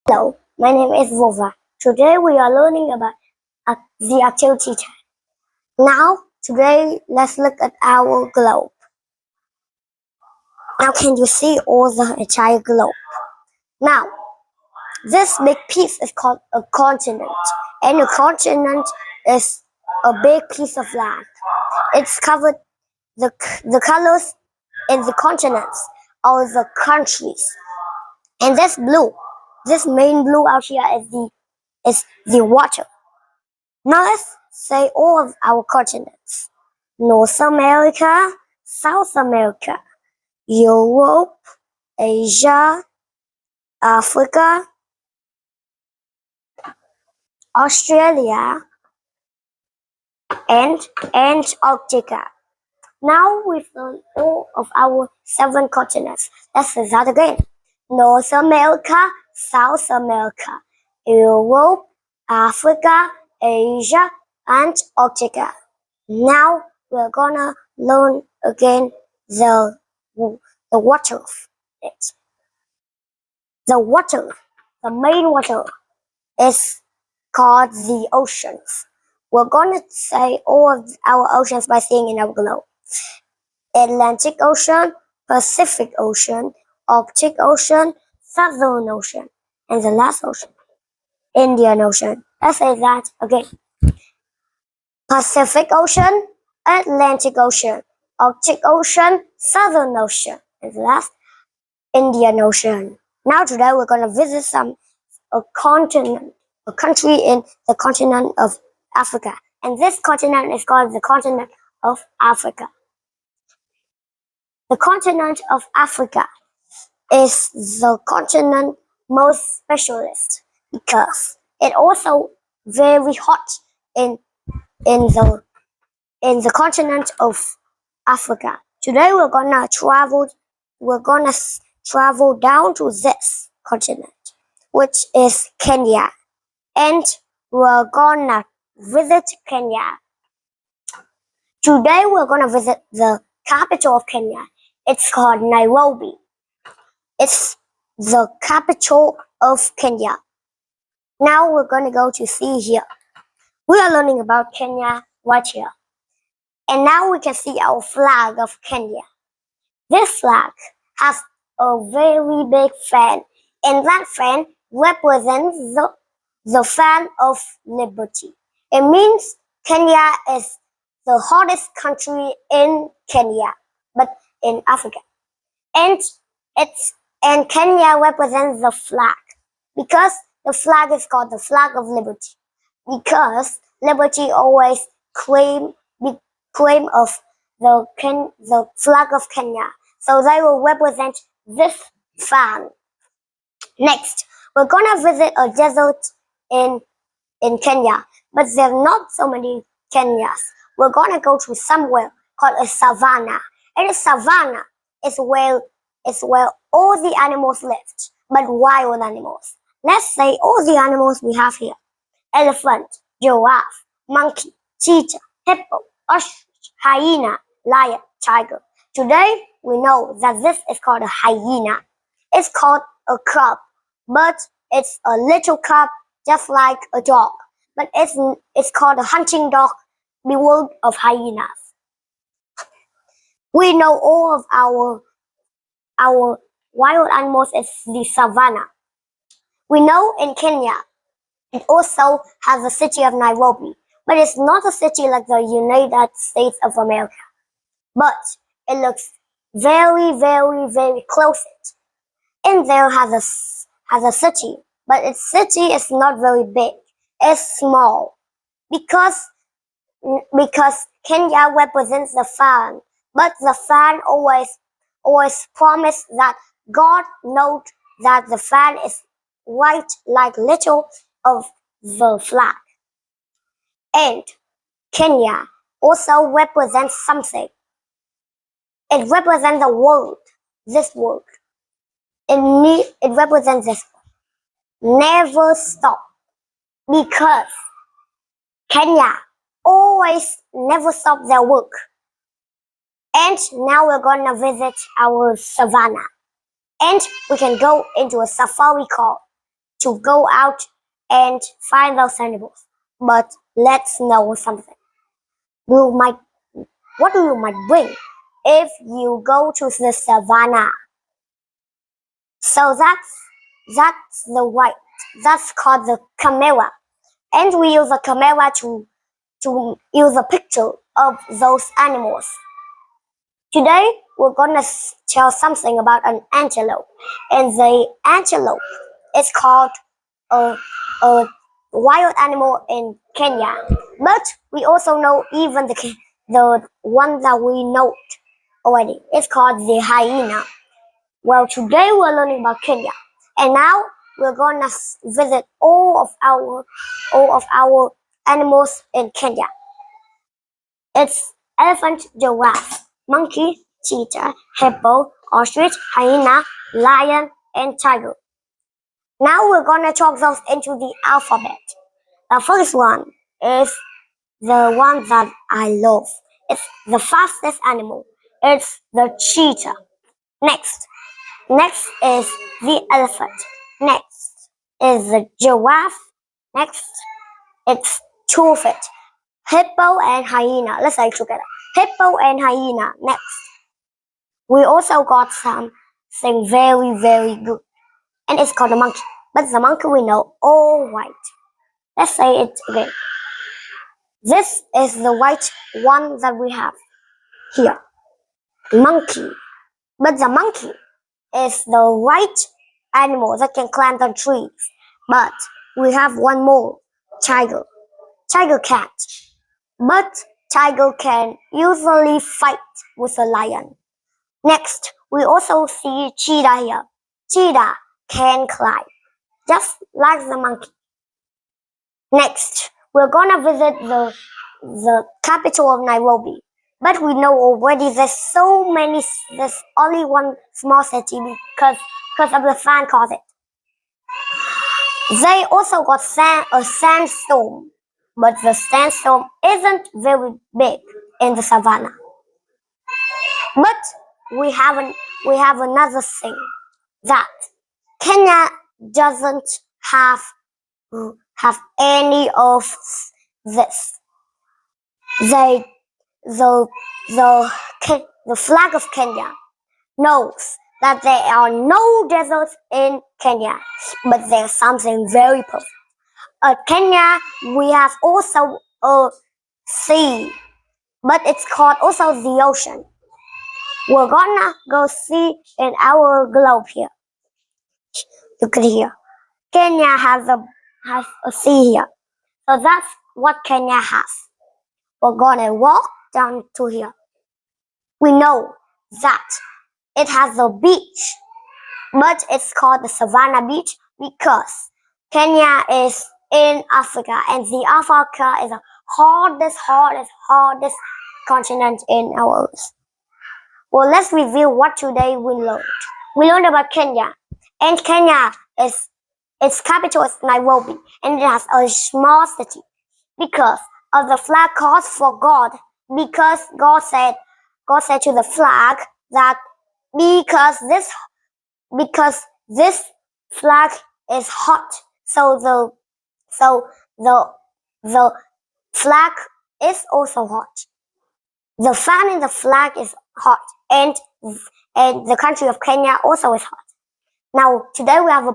Hello, my name is Vova. Today we are learning about the activity type. Now, today let's look at our globe. Now can you see all the entire globe? Now, this big piece is called a continent, and a continent is a big piece of land. It's covered the colors in the continents are the countries. And this blue, this main blue out here is the water. Now let's say all of our continents. North America, South America, Europe, Asia, Africa, Australia, and Antarctica. Now we've learned all of our 7 continents. Let's say that again. North America, South America, Europe, Africa, Asia, and Antarctica. Now we're gonna learn again the water of it. The water, the main water, is called the oceans. We're gonna say all of our oceans by seeing in our globe. Atlantic Ocean, Pacific Ocean, Arctic Ocean, Southern Ocean, and the last ocean, Indian Ocean. Let's say that again. Pacific Ocean, Atlantic Ocean, Arctic Ocean, Southern Ocean, and the last, Indian Ocean. Now today we're going to visit a country in the continent of Africa. And this continent is called the continent of Africa. The continent of Africa is the continent most specialist because it also very hot in the continent of Africa. Today we're gonna travel down to this continent, which is Kenya, and we're gonna visit Kenya. Today we're gonna visit the capital of Kenya. It's called Nairobi. It's the capital of Kenya. Now we're gonna go to see here. We are learning about Kenya right here. And now we can see our flag of Kenya. This flag has a very big fan, and that fan represents the fan of liberty. It means Kenya is the hottest country in Kenya, but in Africa. And Kenya represents the flag because the flag is called the flag of liberty, because liberty always claim of the flag of Kenya. So they will represent this fan. Next, we're gonna visit a desert in Kenya, but there are not so many Kenyas. We're gonna go to somewhere called a savannah. And a savannah is where all the animals live, but wild animals. Let's say all the animals we have here: elephant, giraffe, monkey, cheetah, hippo, ostrich, hyena, lion, tiger. Today we know that this is called a hyena. It's called a cub, but it's a little cub just like a dog. But it's called a hunting dog, the world of hyenas. We know all of our wild animals is the savannah. We know in Kenya it also has the city of Nairobi, but it's not a city like the United States of America. But it looks very, very, very close. And there has a city, but its city is not very big. It's small because Kenya represents the fan, but the fan always promised that God knows that the fan is right like little of the flag. And Kenya also represents something. It represents the world, this world. It represents this world. Never stop, because Kenya always never stop their work. And now we're gonna visit our savannah. And we can go into a safari car. to go out and find those animals. But let's know something. What you might bring if you go to the savannah. So that's the white. That's called the camera, and we use the camera to use a picture of those animals. Today we're gonna tell something about an antelope, and the antelope is called a wild animal in Kenya. But we also know even the one that we know already. It's called the hyena. Well, today we're learning about Kenya, and now we're gonna visit all of our animals in Kenya. It's elephant, giraffe, monkey, cheetah, hippo, ostrich, hyena, lion, and tiger. Now we're gonna talk those into the alphabet. The first one is the one that I love. It's the fastest animal. It's the cheetah. Next is the elephant. Next is the giraffe. Next, it's two-foot. Hippo and hyena. Let's say it together. Hippo and hyena. Next, we also got something very, very good, and it's called a monkey. But the monkey we know all white. Let's say it again. This is the white one that we have here. Monkey. But the monkey is the white animal that can climb on trees. But we have one more. Tiger. Tiger cat. But tiger can usually fight with a lion. Next, we also see cheetah here. Cheetah can climb, just like the monkey. Next, we're gonna visit the capital of Nairobi. But we know already there's only one small city because of the fan called it. They also got a sandstorm, but the sandstorm isn't very big in the savannah. But we have another thing, that Kenya doesn't have any of this. The flag of Kenya knows that there are no deserts in Kenya, but there's something very perfect. At Kenya, we have also a sea, but it's called also the ocean. We're gonna go see in our globe here. Look at here. Kenya has a sea here. So that's what Kenya has. We're gonna walk down to here. We know that it has a beach, but it's called the Savannah Beach because Kenya is in Africa, and the Africa is the hardest continent in our earth. Well, let's review what today we learned. We learned about Kenya, and Kenya its capital is Nairobi, and it has a small city because of the flag calls for God. Because God said to the flag that because this flag is hot, so the flag is also hot. The fan in the flag is hot, and the country of Kenya also is hot. Now today we have